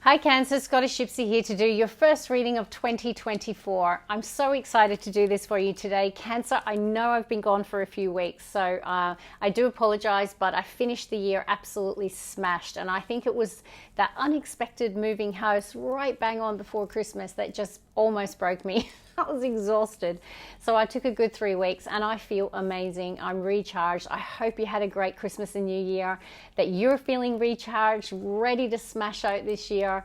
Hi Cancer, Scottish Gypsy here to do your first reading of 2024. I'm so excited to do this for you today. Cancer, I know I've been gone for a few weeks, so I do apologize, but I finished the year absolutely smashed. And I think it was that unexpected moving house right bang on before Christmas that just almost broke me. I was exhausted. So I took a good 3 weeks and I feel amazing. I'm recharged. I hope you had a great Christmas and New Year, that you're feeling recharged, ready to smash out this year.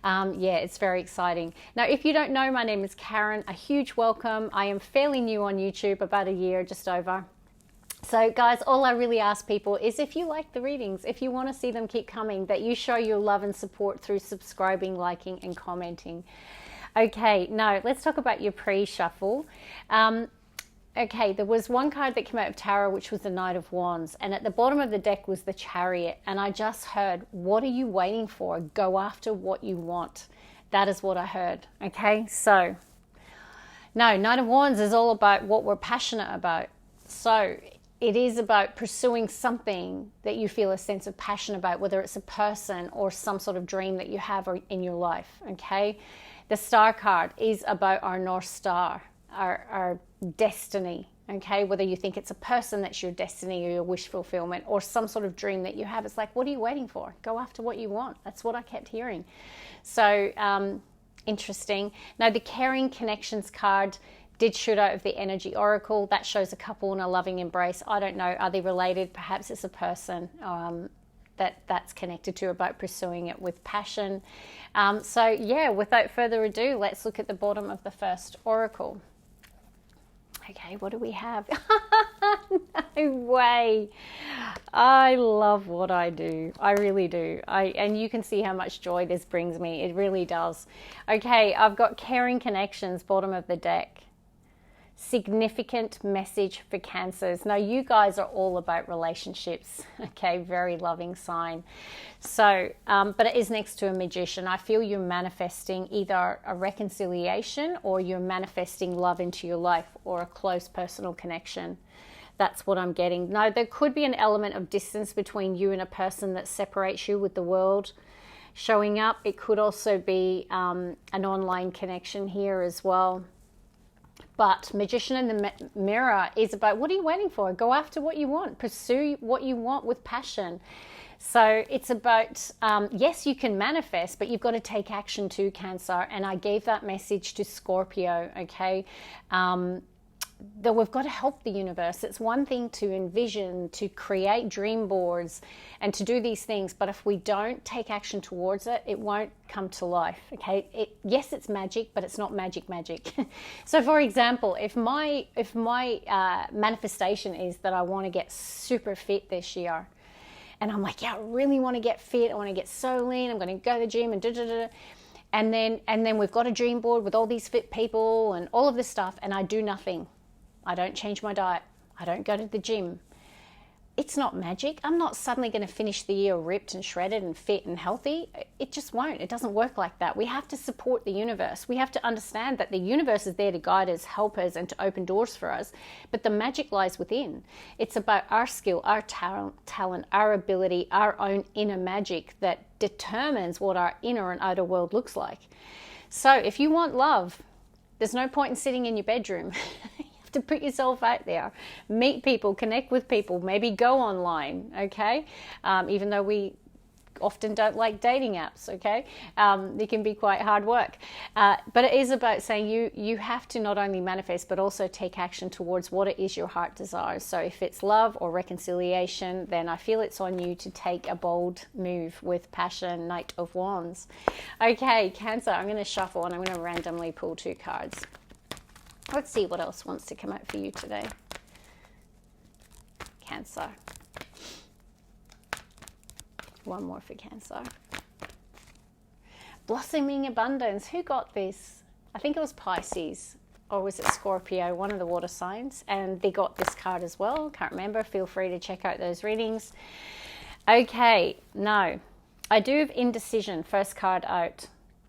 Yeah, it's very exciting. Now, if you don't know, my name is Karen. A huge welcome. I am fairly new on YouTube, about a year, just over. So guys, all I really ask people is if you like the readings, if you want to see them keep coming, that you show your love and support through subscribing, liking and commenting. Okay, now let's talk about your pre-shuffle. Okay, there was one card that came out of Tarot, which was the Knight of Wands. And at the bottom of the deck was the Chariot. And I just heard, what are you waiting for? Go after what you want. That is what I heard. Okay, so, no, Knight of Wands is all about what we're passionate about. So it is about pursuing something that you feel a sense of passion about, whether it's a person or some sort of dream that you have in your life, okay? The Star card is about our North Star, our destiny, okay? Whether you think it's a person that's your destiny or your wish fulfillment or some sort of dream that you have, it's like, what are you waiting for? Go after what you want. That's what I kept hearing. So interesting. Now, the Caring Connections card did shoot out of the Energy Oracle. That shows a couple in a loving embrace. I don't know, are they related? Perhaps it's a person that's connected to, about pursuing it with passion. So yeah, without further ado, let's look at the bottom of the first oracle. Okay, what do we have? No way. I love what I do. I really do. And you can see how much joy this brings me. It really does. Okay, I've got Caring Connections, bottom of the deck. Significant message for Cancers. Now, you guys are all about relationships, okay? Very loving sign. So, but it is next to a Magician. I feel you're manifesting either a reconciliation or you're manifesting love into your life or a close personal connection. That's what I'm getting. Now, there could be an element of distance between you and a person that separates you with the world showing up. It could also be an online connection here as well. But Magician in the Mirror is about, what are you waiting for? Go after what you want. Pursue what you want with passion. So it's about, yes, you can manifest, but you've got to take action too, Cancer. And I gave that message to Scorpio, okay? That we've got to help the universe. It's one thing to envision, to create dream boards and to do these things, but if we don't take action towards it, it won't come to life, okay? Yes, it's magic, but it's not magic. So for example, if my manifestation is that I want to get super fit this year, and I'm like, yeah, I really want to get fit, I want to get so lean, I'm going to go to the gym and da-da-da-da. And then we've got a dream board with all these fit people and all of this stuff, and I do nothing. I don't change my diet. I don't go to the gym. It's not magic. I'm not suddenly going to finish the year ripped and shredded and fit and healthy. It just won't. It doesn't work like that. We have to support the universe. We have to understand that the universe is there to guide us, help us, and to open doors for us. But the magic lies within. It's about our skill, our talent, our ability, our own inner magic that determines what our inner and outer world looks like. So if you want love, there's no point in sitting in your bedroom. To put yourself out there, meet people, connect with people, maybe go online, okay? Even though we often don't like dating apps, okay? They can be quite hard work. But it is about saying you have to not only manifest, but also take action towards what it is your heart desires. So if it's love or reconciliation, then I feel it's on you to take a bold move with passion, Knight of Wands. Okay, Cancer, I'm going to shuffle and I'm going to randomly pull 2 cards. Let's see what else wants to come out for you today. Cancer. One more for Cancer. Blossoming Abundance. Who got this? I think it was Pisces. Or was it Scorpio? One of the water signs. And they got this card as well. Can't remember. Feel free to check out those readings. Okay. Now, I do have Indecision. First card out.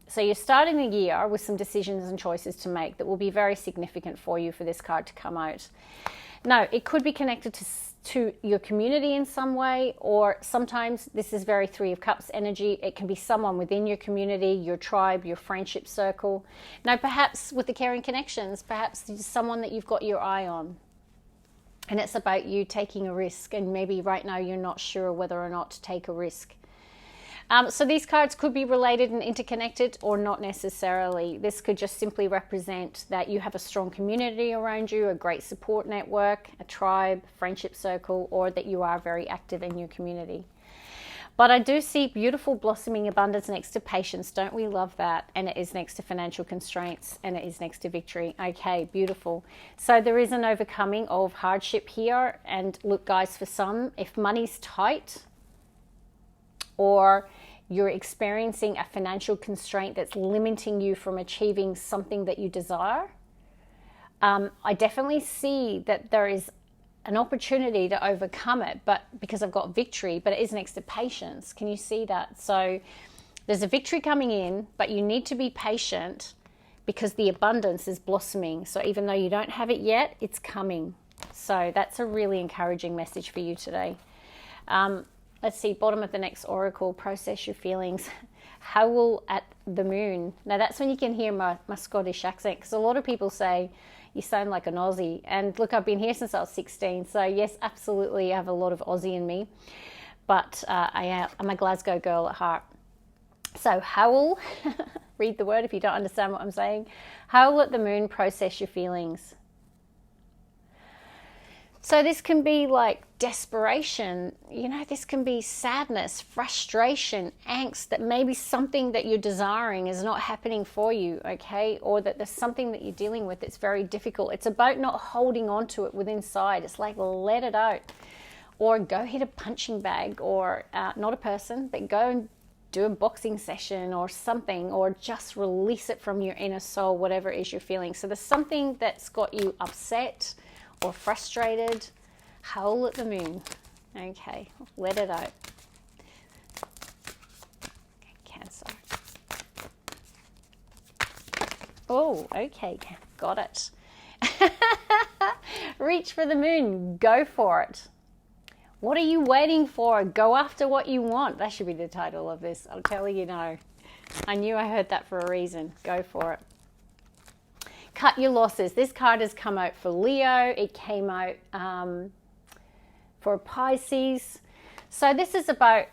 So you're starting the year with some decisions and choices to make that will be very significant for you for this card to come out. Now, it could be connected to your community in some way, or sometimes this is very Three of Cups energy. It can be someone within your community, your tribe, your friendship circle. Now, perhaps with the caring connections, perhaps it's someone that you've got your eye on. And it's about you taking a risk, and maybe right now you're not sure whether or not to take a risk. So these cards could be related and interconnected, or not necessarily. This could just simply represent that you have a strong community around you, a great support network, a tribe, friendship circle, or that you are very active in your community. But I do see beautiful blossoming abundance next to patience. Don't we love that? And it is next to financial constraints, and it is next to victory. Okay, beautiful. So there is an overcoming of hardship here. And look, guys, for some, if money's tight, or you're experiencing a financial constraint that's limiting you from achieving something that you desire, I definitely see that there is an opportunity to overcome it, but because I've got victory, but it is next to patience. Can you see that? So there's a victory coming in, but you need to be patient because the abundance is blossoming. So even though you don't have it yet, it's coming. So that's a really encouraging message for you today. Let's see, bottom of the next oracle, process your feelings. Howl at the moon. Now that's when you can hear my Scottish accent, because a lot of people say you sound like an Aussie. And look, I've been here since I was 16. So yes, absolutely, I have a lot of Aussie in me. But I'm a Glasgow girl at heart. So howl, read the word if you don't understand what I'm saying. Howl at the moon, process your feelings. So this can be like desperation, this can be sadness, frustration, angst, that maybe something that you're desiring is not happening for you, okay? Or that there's something that you're dealing with that's very difficult. It's about not holding on to it within inside. It's like, let it out. Or go hit a punching bag, or not a person, but go and do a boxing session or something, or just release it from your inner soul, whatever it is you're feeling. So there's something that's got you upset or frustrated. Howl at the moon. Okay, let it out. Cancer. Oh, okay, got it. Reach for the moon. Go for it. What are you waiting for? Go after what you want. That should be the title of this. I'll tell you now. I knew I heard that for a reason. Go for it. Cut your losses. This card has come out for Leo. It came out for Pisces. So this is about,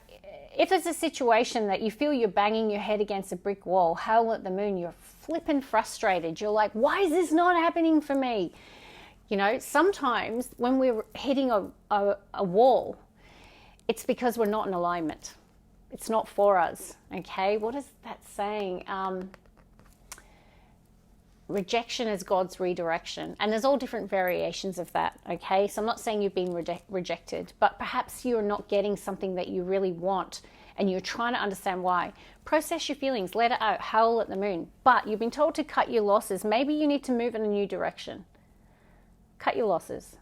if it's a situation that you feel you're banging your head against a brick wall, howl at the moon, you're flipping frustrated. You're like, why is this not happening for me? Sometimes when we're hitting a wall, it's because we're not in alignment. It's not for us, okay? What is that saying? Rejection is God's redirection. And there's all different variations of that, okay? So I'm not saying you've been rejected, but perhaps you're not getting something that you really want and you're trying to understand why. Process your feelings, let it out, howl at the moon. But you've been told to cut your losses. Maybe you need to move in a new direction. Cut your losses.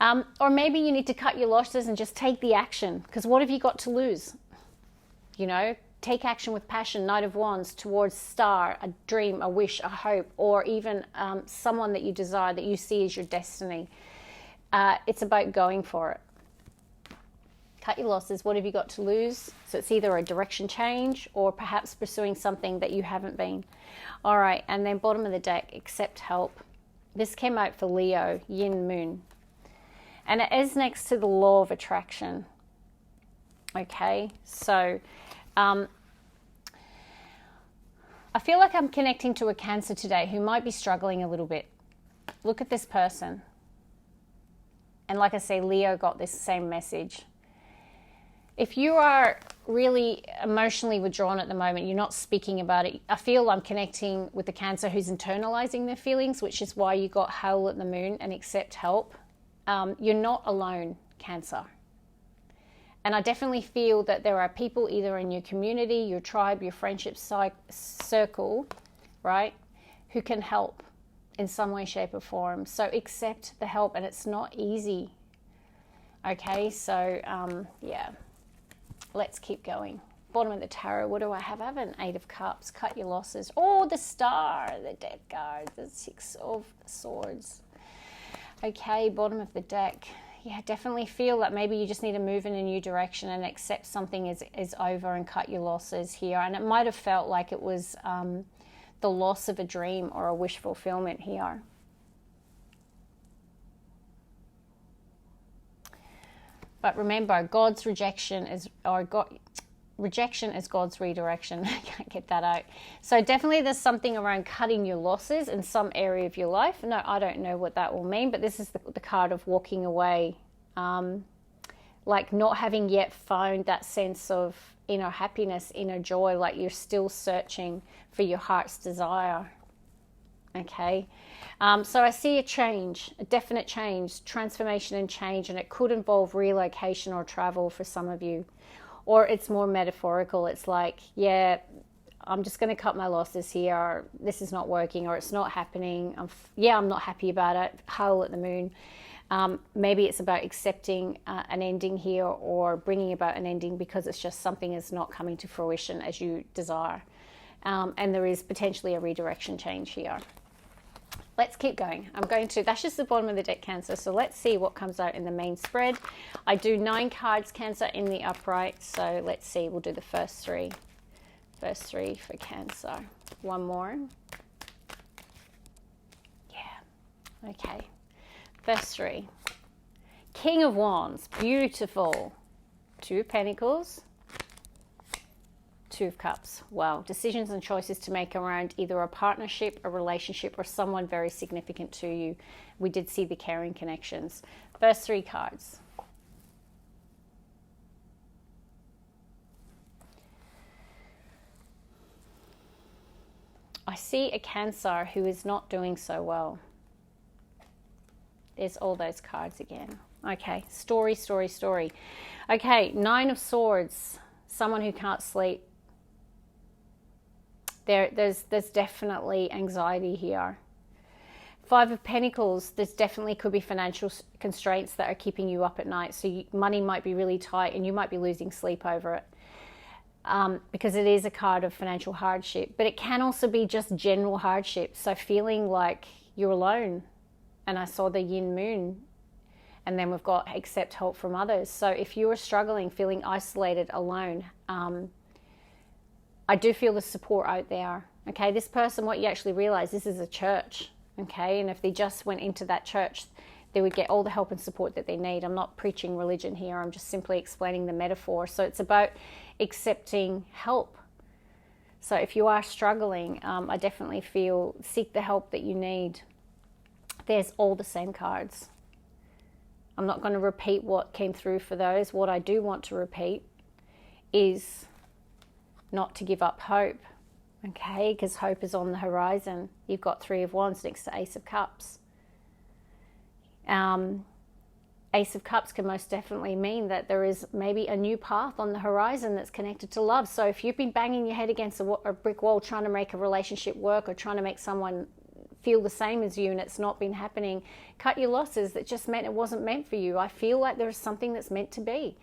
Or maybe you need to cut your losses and just take the action, because what have you got to lose? Take action with passion, Knight of Wands, towards star, a dream, a wish, a hope, or even someone that you desire, that you see as your destiny. It's about going for it. Cut your losses. What have you got to lose? So it's either a direction change or perhaps pursuing something that you haven't been. All right, and then bottom of the deck, accept help. This came out for Leo, Yin Moon. And it is next to the law of attraction. Okay, so I feel like I'm connecting to a Cancer today who might be struggling a little bit. Look at this person. And like I say, Leo got this same message. If you are really emotionally withdrawn at the moment, you're not speaking about it, I feel I'm connecting with the Cancer who's internalizing their feelings, which is why you got howl at the moon and accept help. You're not alone, Cancer. And I definitely feel that there are people either in your community, your tribe, your friendship circle, right, who can help in some way, shape or form. So accept the help, and it's not easy. Okay, so yeah, let's keep going. Bottom of the tarot, what do I have? I have an 8 of Cups. Cut your losses. Oh, the star, the death card, the 6 of Swords. Okay, bottom of the deck, yeah, definitely feel that maybe you just need to move in a new direction and accept something is over and cut your losses here. And it might have felt like it was the loss of a dream or a wish fulfillment here. But remember, God's rejection is, rejection is God's redirection. I can't get that out. So definitely there's something around cutting your losses in some area of your life. No, I don't know what that will mean, but this is the card of walking away. Like not having yet found that sense of inner happiness, inner joy, like you're still searching for your heart's desire. Okay. So I see a change, a definite change, transformation and change, and it could involve relocation or travel for some of you. Or it's more metaphorical. It's like, yeah, I'm just going to cut my losses here. Or, this is not working, or it's not happening. I'm not happy about it. Howl at the moon. Maybe it's about accepting an ending here, or bringing about an ending because it's just something is not coming to fruition as you desire. And there is potentially a redirection change here. Let's keep going. That's just the bottom of the deck, Cancer. So let's see what comes out in the main spread. I do 9 cards, Cancer, in the upright. So let's see. We'll do the first 3. First 3 for Cancer. One more. Yeah. Okay. First 3. King of Wands. Beautiful. 2 of Pentacles. 2 of Cups. Wow. Decisions and choices to make around either a partnership, a relationship, or someone very significant to you. We did see the caring connections. First 3 cards. I see a Cancer who is not doing so well. There's all those cards again. Okay. Story, story, story. Okay. 9 of Swords. Someone who can't sleep. There's definitely anxiety here. 5 of Pentacles, there's definitely could be financial constraints that are keeping you up at night. So money might be really tight and you might be losing sleep over it. Because it is a card of financial hardship. But it can also be just general hardship. So feeling like you're alone. And I saw the yin moon. And then we've got accept help from others. So if you are struggling, feeling isolated, alone, I do feel the support out there. Okay, this person, what you actually realize, this is a church. Okay, and if they just went into that church, they would get all the help and support that they need. I'm not preaching religion here. I'm just simply explaining the metaphor. So it's about accepting help. So if you are struggling, I definitely feel seek the help that you need. There's all the same cards. I'm not going to repeat what came through for those. What I do want to repeat is not to give up hope, okay? Because hope is on the horizon. You've got 3 of Wands next to Ace of Cups. Ace of Cups can most definitely mean that there is maybe a new path on the horizon that's connected to love. So if you've been banging your head against a brick wall trying to make a relationship work or trying to make someone feel the same as you and it's not been happening, cut your losses. That just meant it wasn't meant for you. I feel like there is something that's meant to be.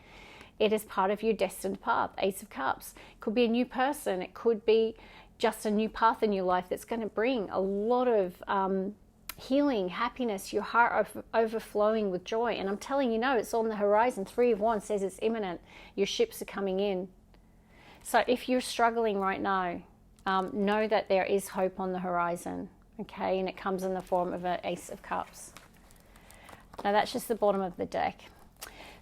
It is part of your destined path. Ace of Cups. It could be a new person. It could be just a new path in your life that's going to bring a lot of healing, happiness, your heart overflowing with joy. And I'm telling you, no, it's on the horizon. 3 of Wands says it's imminent. Your ships are coming in. So if you're struggling right now, know that there is hope on the horizon. Okay, and it comes in the form of an Ace of Cups. Now that's just the bottom of the deck.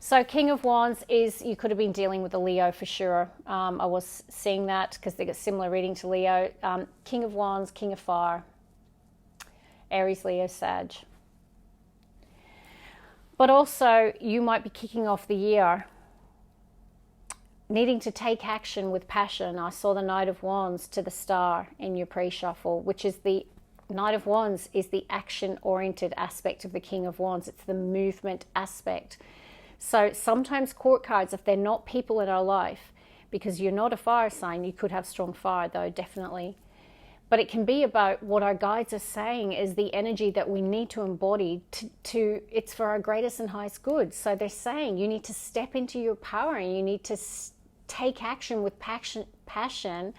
So King of Wands is, you could have been dealing with a Leo for sure. I was seeing that because they got similar reading to Leo. King of Wands, King of Fire, Aries, Leo, Sag. But also you might be kicking off the year needing to take action with passion. I saw the Knight of Wands to the Star in your pre-shuffle, which is the Knight of Wands is the action-oriented aspect of the King of Wands. It's the movement aspect. So sometimes court cards, if they're not people in our life, because you're not a fire sign, you could have strong fire though, definitely. But it can be about what our guides are saying is the energy that we need to embody to it's for our greatest and highest good. So they're saying you need to step into your power and you need to take action with passion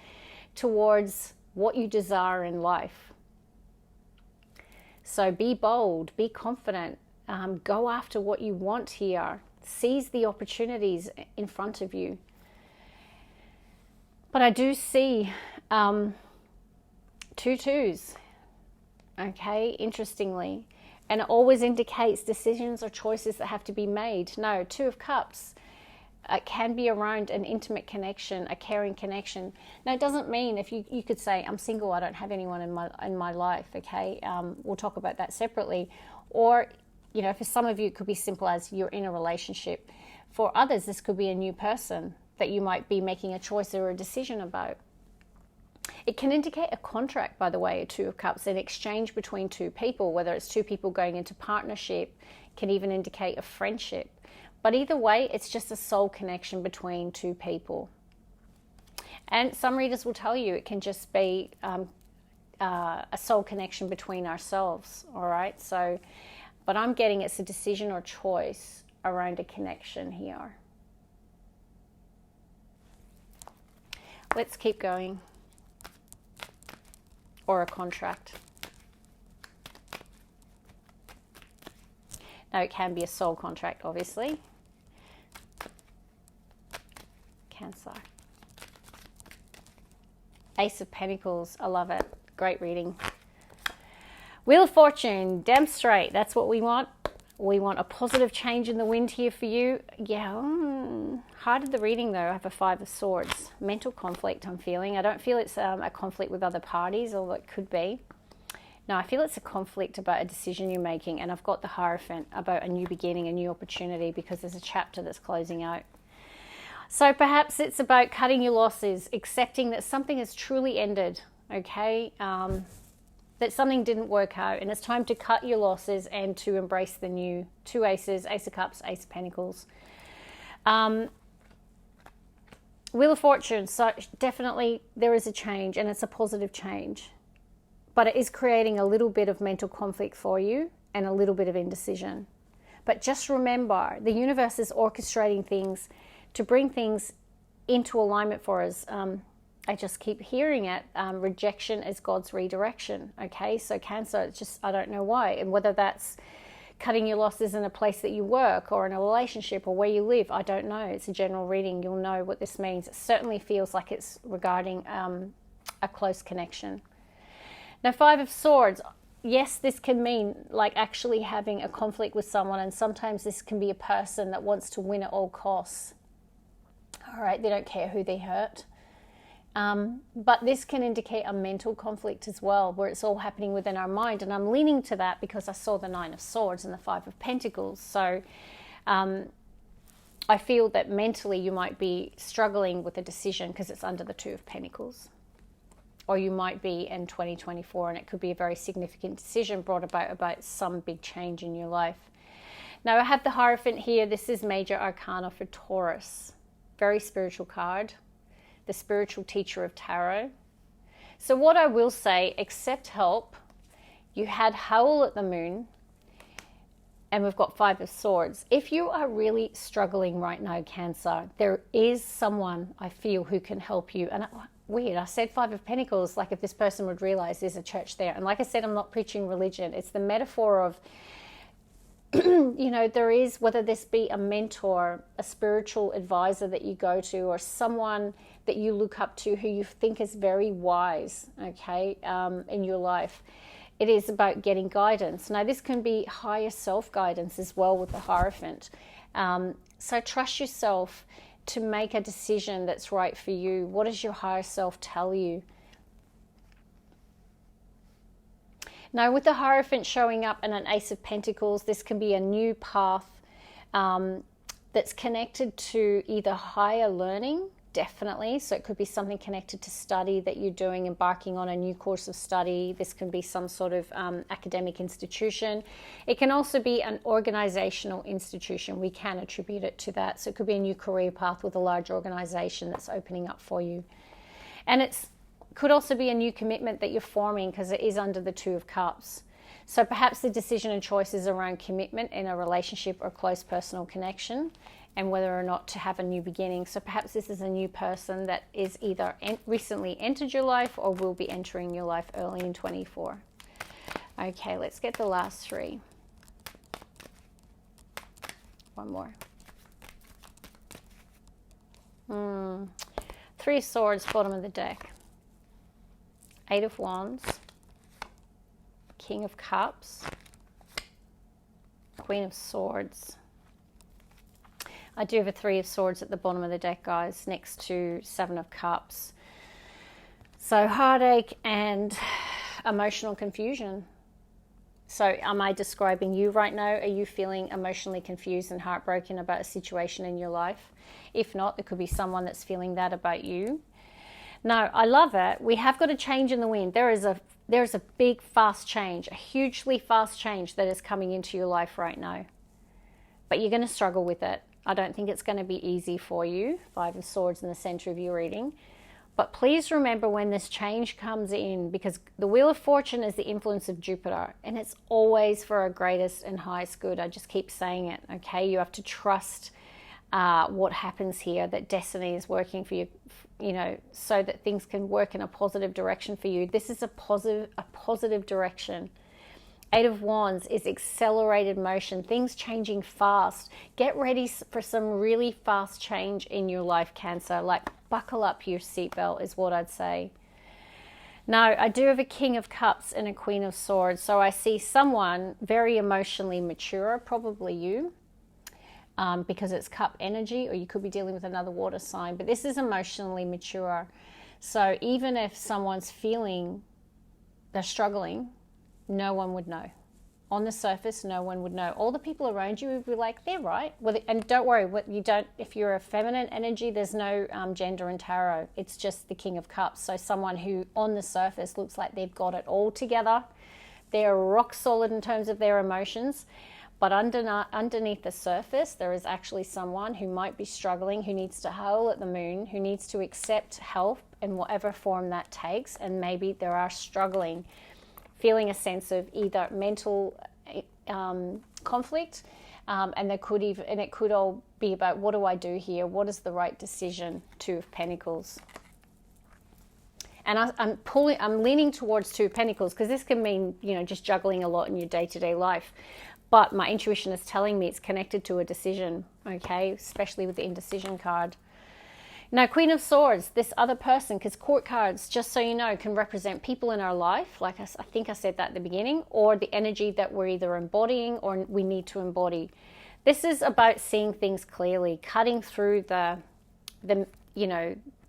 towards what you desire in life. So be bold, be confident. Go after what you want here. Seize the opportunities in front of you. But I do see 2 twos, okay, interestingly. And it always indicates decisions or choices that have to be made. No, 2 of Cups. It can be around an intimate connection, a caring connection. Now, it doesn't mean, if you could say, I'm single, I don't have anyone in my life, okay? We'll talk about that separately. Or, you know, for some of you, it could be simple as you're in a relationship. For others, this could be a new person that you might be making a choice or a decision about. It can indicate a contract, by the way, a 2 of Cups, an exchange between 2 people, whether it's 2 people going into partnership, can even indicate a friendship. But either way, it's just a soul connection between 2 people. And some readers will tell you it can just be a soul connection between ourselves, all right? So, but I'm getting it's a decision or choice around a connection here. Let's keep going. Or a contract. Now, it can be a soul contract, obviously. Cancer. Ace of Pentacles. I love it. Great reading. Wheel of Fortune. Damn straight. That's what we want. We want a positive change in the wind here for you. Yeah. Heart the reading, though. I have a 5 of Swords. Mental conflict, I'm feeling. I don't feel it's a conflict with other parties, although it could be. No, I feel it's a conflict about a decision you're making. And I've got the Hierophant about a new beginning, a new opportunity, because there's a chapter that's closing out. So perhaps it's about cutting your losses, accepting that something has truly ended, okay? That something didn't work out, and it's time to cut your losses and to embrace the new. 2 aces, Ace of Cups, Ace of Pentacles. Wheel of Fortune, so definitely there is a change, and it's a positive change. But it is creating a little bit of mental conflict for you and a little bit of indecision. But just remember, the universe is orchestrating things to bring things into alignment for us. I just keep hearing it. Rejection is God's redirection. Okay, so Cancer, it's just, I don't know why. And whether that's cutting your losses in a place that you work or in a relationship or where you live, I don't know. It's a general reading. You'll know what this means. It certainly feels like it's regarding a close connection. Now, 5 of Swords. Yes, this can mean like actually having a conflict with someone, and sometimes this can be a person that wants to win at all costs. All right, they don't care who they hurt. But this can indicate a mental conflict as well, where it's all happening within our mind. And I'm leaning to that because I saw the 9 of Swords and the 5 of Pentacles. So I feel that mentally you might be struggling with a decision because it's under the 2 of Pentacles. Or you might be in 2024, and it could be a very significant decision brought about some big change in your life. Now, I have the Hierophant here. This is Major Arcana for Taurus. Very spiritual card. The spiritual teacher of tarot. So what I will say, accept help. You had Howl at the Moon, and we've got 5 of Swords. If you are really struggling right now, Cancer, there is someone I feel who can help you. And weird, I said 5 of Pentacles, like if this person would realize there's a church there. And like I said, I'm not preaching religion. It's the metaphor of, you know, there is, whether this be a mentor, a spiritual advisor that you go to, or someone that you look up to who you think is very wise, okay, in your life. It is about getting guidance. Now, this can be higher self-guidance as well with the Hierophant. So trust yourself to make a decision that's right for you. What does your higher self tell you? Now, with the Hierophant showing up and an Ace of Pentacles, this can be a new path that's connected to either higher learning, definitely. So it could be something connected to study that you're doing, embarking on a new course of study. This can be some sort of academic institution. It can also be an organizational institution. We can attribute it to that. So it could be a new career path with a large organization that's opening up for you. And it's could also be a new commitment that you're forming, because it is under the 2 of Cups. So perhaps the decision and choices around commitment in a relationship or close personal connection, and whether or not to have a new beginning. So perhaps this is a new person that is either recently entered your life or will be entering your life early in 24. Okay, let's get the last 3. One more. Three of Swords, bottom of the deck. Eight of Wands. King of Cups. Queen of Swords. I do have a Three of Swords at the bottom of the deck, guys, next to Seven of Cups. So heartache and emotional confusion. So am I describing you right now? Are you feeling emotionally confused and heartbroken about a situation in your life? If not, there could be someone that's feeling that about you. No, I love it. We have got a change in the wind. There is a big, fast change, a hugely fast change that is coming into your life right now. But you're going to struggle with it. I don't think it's going to be easy for you. Five of Swords in the center of your reading. But please remember when this change comes in, because the Wheel of Fortune is the influence of Jupiter, and it's always for our greatest and highest good. I just keep saying it, okay? You have to trust what happens here, that destiny is working for you, you know, so that things can work in a positive direction for you. This is a positive direction. Eight of Wands is accelerated motion, things changing fast. Get ready for some really fast change in your life, Cancer. Like, buckle up your seatbelt is what I'd say. Now, I do have a King of Cups and a Queen of Swords. So I see someone very emotionally mature, probably you, because it's cup energy, or you could be dealing with another water sign. But this is emotionally mature. So even if someone's feeling they're struggling, no one would know. On the surface, no one would know. All the people around you would be like, they're right. Well, and don't worry, if you're a feminine energy, there's no gender in tarot. It's just the King of Cups. So someone who on the surface looks like they've got it all together. They're rock solid in terms of their emotions. But underneath the surface, there is actually someone who might be struggling, who needs to howl at the moon, who needs to accept help in whatever form that takes. And maybe they are struggling, feeling a sense of either mental conflict, and it could all be about, what do I do here? What is the right decision? Two of Pentacles. And I'm leaning towards Two of Pentacles, because this can mean, you know, just juggling a lot in your day-to-day life. But my intuition is telling me it's connected to a decision, okay? Especially with the indecision card. Now, Queen of Swords, this other person, because court cards, just so you know, can represent people in our life, like I think I said that at the beginning, or the energy that we're either embodying or we need to embody. This is about seeing things clearly, cutting through the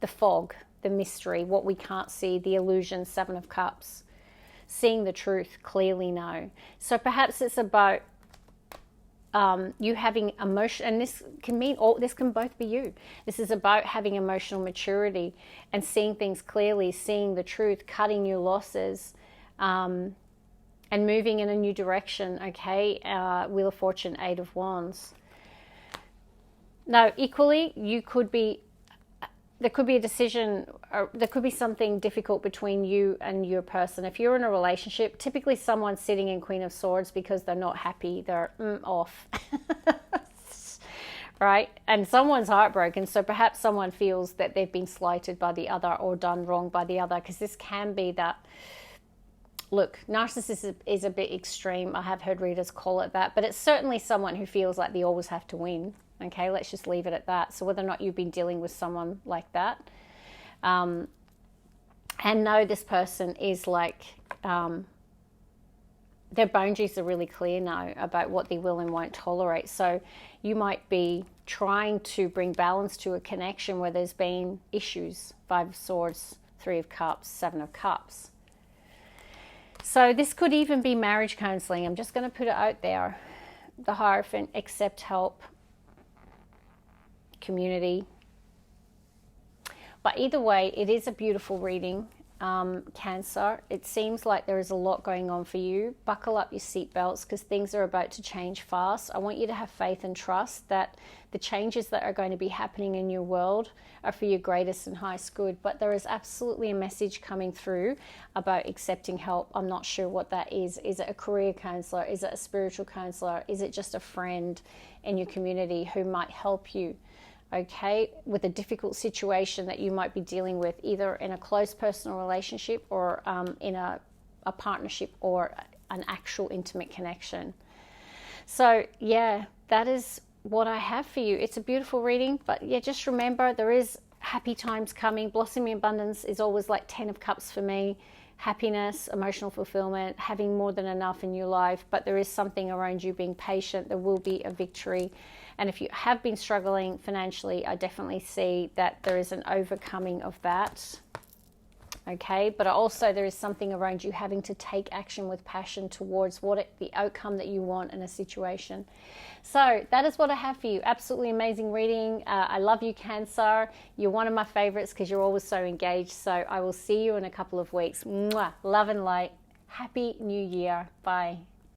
fog, the mystery, what we can't see, the illusion, Seven of Cups, seeing the truth clearly now. So perhaps it's about you having emotion, and this can both be you. This is about having emotional maturity and seeing things clearly, seeing the truth, cutting your losses, and moving in a new direction, okay? Wheel of Fortune, Eight of Wands. Now, equally, there could be a decision, or there could be something difficult between you and your person. If you're in a relationship, typically someone's sitting in Queen of Swords because they're not happy, they're off, right? And someone's heartbroken, so perhaps someone feels that they've been slighted by the other or done wrong by the other, because this can be that. Look, narcissism is a bit extreme. I have heard readers call it that, but it's certainly someone who feels like they always have to win. Okay, let's just leave it at that. So whether or not you've been dealing with someone like that, and know this person is like, their boundaries are really clear now about what they will and won't tolerate. So you might be trying to bring balance to a connection where there's been issues. Five of Swords, Three of Cups, Seven of Cups. So this could even be marriage counseling. I'm just going to put it out there. The Hierophant, accept help, community. But either way, it is a beautiful reading, Cancer. It seems like there is a lot going on for you. Buckle up your seatbelts, because things are about to change fast. I want you to have faith and trust that the changes that are going to be happening in your world are for your greatest and highest good. But there is absolutely a message coming through about accepting help. I'm not sure what that is. Is it a career counselor? Is it a spiritual counselor? Is it just a friend in your community who might help you, okay, with a difficult situation that you might be dealing with, either in a close personal relationship or in a partnership or an actual intimate connection? So yeah, that is what I have for you. It's a beautiful reading, but yeah, just remember there is happy times coming. Blossoming abundance is always like 10 of cups for me. Happiness, emotional fulfillment, having more than enough in your life, but there is something around you being patient. There will be a victory. And if you have been struggling financially, I definitely see that there is an overcoming of that. Okay, but also there is something around you having to take action with passion towards the outcome that you want in a situation. So that is what I have for you. Absolutely amazing reading. I love you, Cancer. You're one of my favorites because you're always so engaged. So I will see you in a couple of weeks. Mwah. Love and light. Happy New Year. Bye.